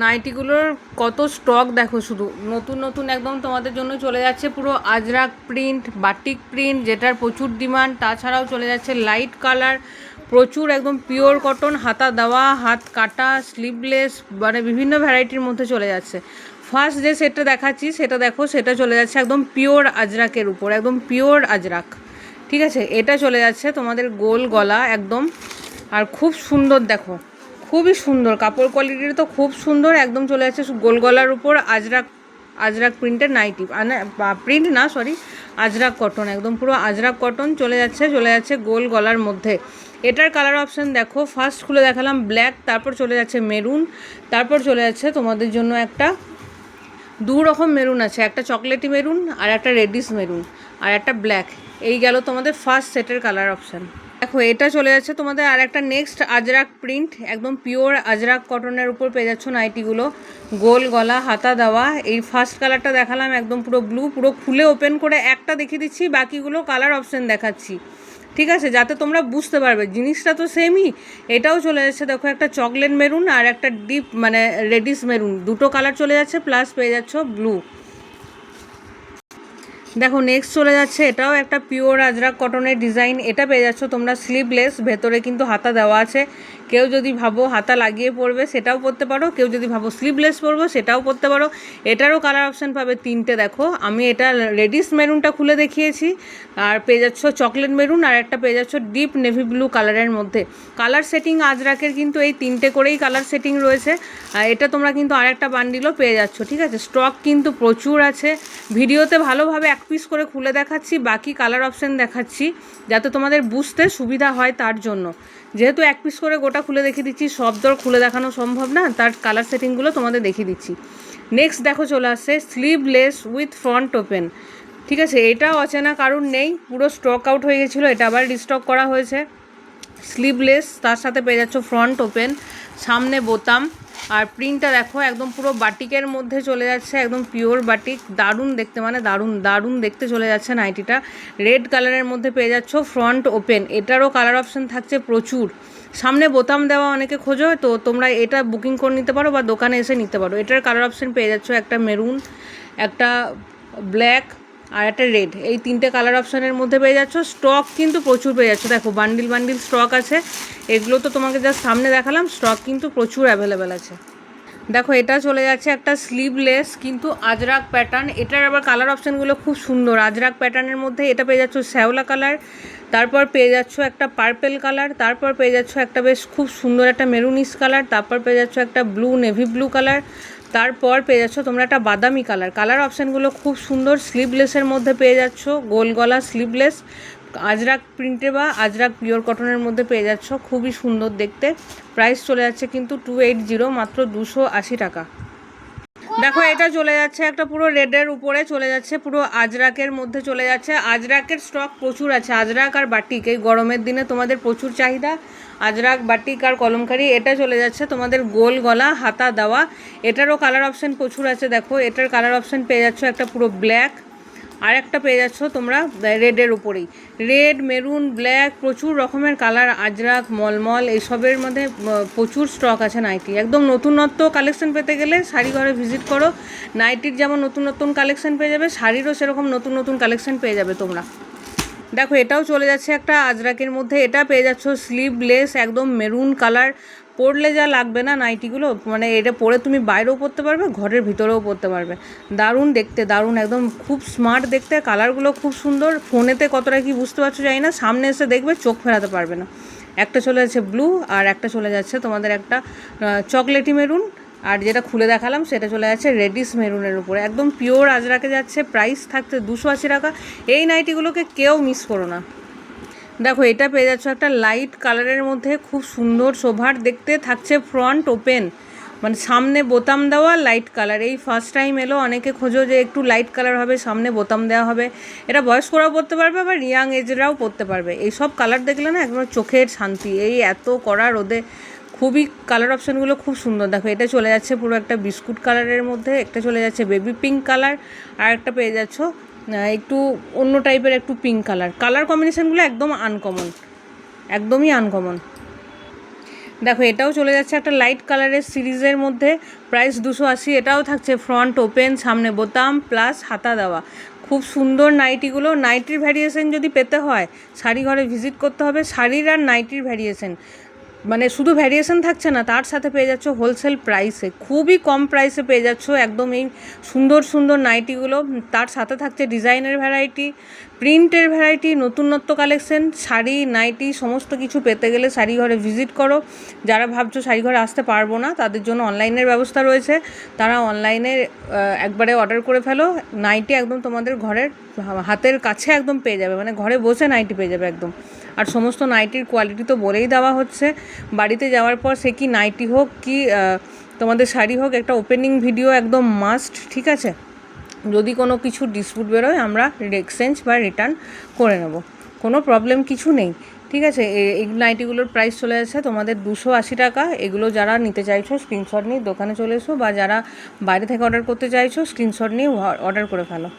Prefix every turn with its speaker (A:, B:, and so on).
A: নাইটিগুলোর কত স্টক দেখো, শুধু নতুন নতুন একদম তোমাদের জন্য চলে যাচ্ছে পুরো আজরাক প্রিন্ট, বাটিক প্রিন্ট, যেটার প্রচুর ডিমান্ড। তাছাড়াও চলে যাচ্ছে লাইট কালার, প্রচুর একদম পিওর কটন, হাতা দেওয়া, হাত কাটা, স্লিভলেস, মানে বিভিন্ন ভ্যারাইটির মধ্যে চলে যাচ্ছে। ফার্স্ট যে সেটটা দেখাচ্ছি সেটা দেখো, সেটা চলে যাচ্ছে একদম পিওর আজরাকের উপর, একদম পিওর আজরাক, ঠিক আছে। এটা চলে যাচ্ছে তোমাদের গোল গলা একদম, আর খুব সুন্দর দেখো, খুবই সুন্দর কাপড় কোয়ালিটির, তো খুব সুন্দর একদম চলে যাচ্ছে গোল গলার উপর আজরাক, আজরাক প্রিন্টের নাইটি, মানে প্রিন্ট না সরি, আজরাক কটন, একদম পুরো আজরাক কটন চলে যাচ্ছে গোল গলার মধ্যে। এটার কালার অপশান দেখো, ফার্স্ট খুলে দেখালাম ব্ল্যাক, তারপর চলে যাচ্ছে মেরুন, তারপর চলে যাচ্ছে তোমাদের জন্য একটা দু রকম মেরুন আছে, একটা চকলেটি মেরুন আর একটা রেডিশ মেরুন আর একটা ব্ল্যাক। এই গেল তোমাদের ফার্স্ট সেটের কালার অপশান। দেখো এটা চলে যাচ্ছে তোমাদের আর একটা নেক্সট আজরাক প্রিন্ট, একদম পিওর আজরাক কটনের উপর পেয়ে যাচ্ছ নাইটিগুলো, গোল গলা, হাতা দেওয়া। এই ফার্স্ট কালারটা দেখালাম একদম পুরো ব্লু, পুরো খুলে ওপেন করে একটা দেখিয়ে দিচ্ছি, বাকিগুলো কালার অপশান দেখাচ্ছি, ঠিক আছে, যাতে তোমরা বুঝতে পারবে জিনিসটা তো সেমই। এটাও চলে যাচ্ছে দেখো একটা চকলেট মেরুন আর একটা ডিপ মানে রেডিশ মেরুন, দুটো কালার চলে যাচ্ছে, প্লাস পেয়ে যাচ্ছ ব্লু। দেখো নেক্সট চলে যাচ্ছে, এটাও একটা পিওর আজরাক কটনের ডিজাইন, এটা পেয়ে যাচ্ছ তোমরা স্লিভলেস, ভেতরে কিন্তু হাতা দেওয়া আছে। কেউ যদি ভাবো হাতা লাগিয়ে পরবে সেটাও পরতে পারো, কেউ যদি ভাবো স্লিভলেস পরবো সেটাও পরতে পারো। এটারও কালার অপশান পাবে তিনটে, দেখো আমি এটা রেডিশ মেরুনটা খুলে দেখিয়েছি, আর পেয়ে যাচ্ছ চকলেট মেরুন, আর একটা পেয়ে যাচ্ছ ডিপ নেভি ব্লু কালারের মধ্যে। কালার সেটিং আজরাকের কিন্তু এই তিনটে করেই কালার সেটিং রয়েছে, আর এটা তোমরা কিন্তু আর একটা বান্ডিলও পেয়ে যাচ্ছ, ঠিক আছে। স্টক কিন্তু প্রচুর আছে, ভিডিওতে ভালোভাবে এক পিস করে খুলে দেখাচ্ছি, বাকি কালার অপশান দেখাচ্ছি যাতে তোমাদের বুঝতে সুবিধা হয়, তার জন্য। যেহেতু এক পিস করে গোটা খুলে দেখিয়ে দিচ্ছি, সব দর খুলে দেখানো সম্ভব না, তার কালার সেটিংগুলো তোমাদের দেখিয়ে দিচ্ছি। নেক্সট দেখো চলে আসছে স্লিভলেস উইথ ফ্রন্ট ওপেন, ঠিক আছে। এটাও অচেনা কারণ নেই, পুরো স্টক আউট হয়ে গেছিলো, এটা আবার রিস্টক করা হয়েছে। স্লিভলেস, তার সাথে পেয়ে যাচ্ছ ফ্রন্ট ওপেন, সামনে বোতাম, আর প্রিন্টটা দেখো একদম পুরো বাটিকের মধ্যে চলে যাচ্ছে, একদম পিওর বাটিক, দারুণ দেখতে, মানে দারুণ দারুণ দেখতে চলে যাচ্ছে নাইটিটা। রেড কালারের মধ্যে পেয়ে যাচ্ছ ফ্রন্ট ওপেন, এটারও কালার অপশান থাকছে প্রচুর। সামনে বোতাম দেওয়া অনেকে খোঁজো, তো তোমরা এটা বুকিং করে নিতে পারো বা দোকানে এসে নিতে পারো। এটার কালার অপশান পেয়ে যাচ্ছ একটা মেরুন, একটা ব্ল্যাক আর একটা রেড, এই তিনটে কালার অপশানের মধ্যে পেয়ে যাচ্ছ। স্টক কিন্তু প্রচুর পেয়ে যাচ্ছ, দেখো বান্ডিল বান্ডিল স্টক আছে, এগুলো তো তোমাকে জাস্ট সামনে দেখালাম, স্টক কিন্তু প্রচুর অ্যাভেলেবেল আছে। দেখো এটা চলে যাচ্ছে একটা স্লিভলেস কিন্তু আজরাক প্যাটার্ন, এটার আবার কালার অপশানগুলো খুব সুন্দর। আজরাক প্যাটার্নের মধ্যে এটা পেয়ে যাচ্ছ শ্যাওলা কালার, তারপর পেয়ে যাচ্ছ একটা পার্পেল কালার, তারপর পেয়ে যাচ্ছ একটা বেশ খুব সুন্দর একটা মেরুনিশ কালার, তারপর পেয়ে যাচ্ছ একটা ব্লু নেভি ব্লু কালার, তারপর পেয়ে যাচ্ছ তোমরা একটা বাদামি কালার। কালার অপশানগুলো খুব সুন্দর। স্লিভলেসের মধ্যে পেয়ে যাচ্ছ গোল গলা স্লিভলেস, আজরাক প্রিন্টে বা আজরাক পিওর কটনের মধ্যে পেয়ে যাচ্ছ, খুবই সুন্দর দেখতে। প্রাইস চলে যাচ্ছে কিন্তু 280, মাত্র 280 টাকা। দেখো এটা চলে যাচ্ছে একটা পুরো রেডের উপরে চলে যাচ্ছে, পুরো আজরাকের মধ্যে চলে যাচ্ছে। আজরাকের স্টক প্রচুর আছে, আজরাক আর বাটিক এই গরমের দিনে তোমাদের প্রচুর চাহিদা, আজরাক বাটিক আর কলমকারি। এটা চলে যাচ্ছে তোমাদের গোল গলা, হাতা দেওয়া, এটারও কালার অপশান প্রচুর আছে। দেখো এটার কালার অপশান পেয়ে যাচ্ছ একটা পুরো ব্ল্যাক, আর একটা পেয়ে যাচ্ছ তোমরা রেডের উপরেই, রেড মেরুন ব্ল্যাক, প্রচুর রকমের কালার, আজরাক মলমল এইসবের মধ্যে প্রচুর স্টক আছে নাইটি। একদম নতুনত্ব কালেকশন পেতে গেলে শাড়ি ঘরে ভিজিট করো, নাইটির যেমন নতুন নতুন কালেকশন পেয়ে যাবে, শাড়িরও সেরকম নতুন নতুন কালেকশন পেয়ে যাবে তোমরা। দেখো এটাও চলে যাচ্ছে একটা আজরাকের মধ্যে, এটা পেয়ে যাচ্ছ স্লিভলেস, একদম মেরুন কালার, পরলে যা লাগবে না নাইটিগুলো, মানে এটা পরে তুমি বাইরেও পরতে পারবে, ঘরের ভিতরেও পরতে পারবে, দারুণ দেখতে, দারুণ একদম খুব স্মার্ট দেখতে, কালারগুলো খুব সুন্দর। ফোনেতে কতটা কি বুঝতে পারছো জানি না, সামনে এসে দেখবে চোখ ফেরাতে পারবে না। একটা চলে যাচ্ছে ব্লু, আর একটা চলে যাচ্ছে তোমাদের একটা চকলেটি মেরুন, আর যেটা খুলে দেখালাম সেটা চলে যাচ্ছে রেডিশ মেরুনের উপরে, একদম পিওর আজরাকে যাচ্ছে। প্রাইস থাকতে 280 টাকা। এই নাইটিগুলোকে কেউ মিস করো না। দেখো এটা পেয়ে যাচ্ছ একটা লাইট কালারের মধ্যে, খুব সুন্দর সোভার দেখতে, থাকছে ফ্রন্ট ওপেন, মানে সামনে বোতাম দেওয়া লাইট কালার। এই ফার্স্ট টাইম এলো, অনেকে খোঁজো যে একটু লাইট কালার হবে, সামনে বোতাম দেওয়া হবে, এটা বয়স্করাও পরতে পারবে আবার ইয়াং এজরাও পরতে পারবে। এইসব কালার দেখলে না একবার চোখের শান্তি, এই এত কড়া রোদে খুবই কালার অপশানগুলো খুব সুন্দর। দেখো এটা চলে যাচ্ছে পুরো একটা বিস্কুট কালারের মধ্যে, একটা চলে যাচ্ছে বেবি পিঙ্ক কালার, আর একটা পেয়ে যাচ্ছ একটু অন্য টাইপের একটু পিঙ্ক কালার। কালার কম্বিনেশানগুলো একদম আনকমন, একদমই আনকমন। দেখো এটাও চলে যাচ্ছে একটা লাইট কালারের সিরিজের মধ্যে, প্রাইস 280। এটাও থাকছে ফ্রন্ট ওপেন, সামনে বোতাম প্লাস হাতা দেওয়া। খুব সুন্দর নাইটিগুলো। নাইটির ভ্যারিয়েশন যদি পেতে হয় শাড়ি ঘরে ভিজিট করতে হবে। শাড়ির আর নাইটির ভ্যারিয়েশন, মানে শুধু ভ্যারিয়েশন থাকছে না, তার সাথে পেয়ে যাচ্ছ হোলসেল প্রাইসে, খুবই কম প্রাইসে পেয়ে যাচ্ছ একদম এই সুন্দর সুন্দর নাইটিগুলো। তার সাথে থাকছে ডিজাইনের ভ্যারাইটি, প্রিন্টের ভ্যারাইটি, নতুনত্ব কালেকশন। শাড়ি নাইটি সমস্ত কিছু পেতে গেলে শাড়ি ঘরে ভিজিট করো। যারা ভাবছো শাড়ি ঘরে আসতে পারবো না, তাদের জন্য অনলাইনের ব্যবস্থা রয়েছে, তারা অনলাইনে একবারে অর্ডার করে ফেলো। নাইটি একদম তোমাদের ঘরের হাতের কাছে একদম পেয়ে যাবে, মানে ঘরে বসে নাইটি পেয়ে যাবে একদম। আর সমস্ত নাইটির কোয়ালিটি তো বলেই দেওয়া হচ্ছে। বাড়িতে যাওয়ার পর সে কি নাইটি হোক কি তোমাদের শাড়ি হোক, একটা ওপেনিং ভিডিও একদম মাস্ট, ঠিক আছে? যদি কোনো কিছু ডিসপুট বেরোয় আমরা এক্সচেঞ্জ বা রিটার্ন করে নেব, কোনো প্রবলেম কিছু নেই, ঠিক আছে? এই নাইটিগুলোর প্রাইস চলে যাচ্ছে তোমাদের 280 টাকা। এগুলো যারা নিতে চাইছো স্ক্রিনশট নিয়ে দোকানে চলে এসো, বা যারা বাইরে থেকে অর্ডার করতে চাইছো স্ক্রিনশট নিয়ে অর্ডার করে ফেলো।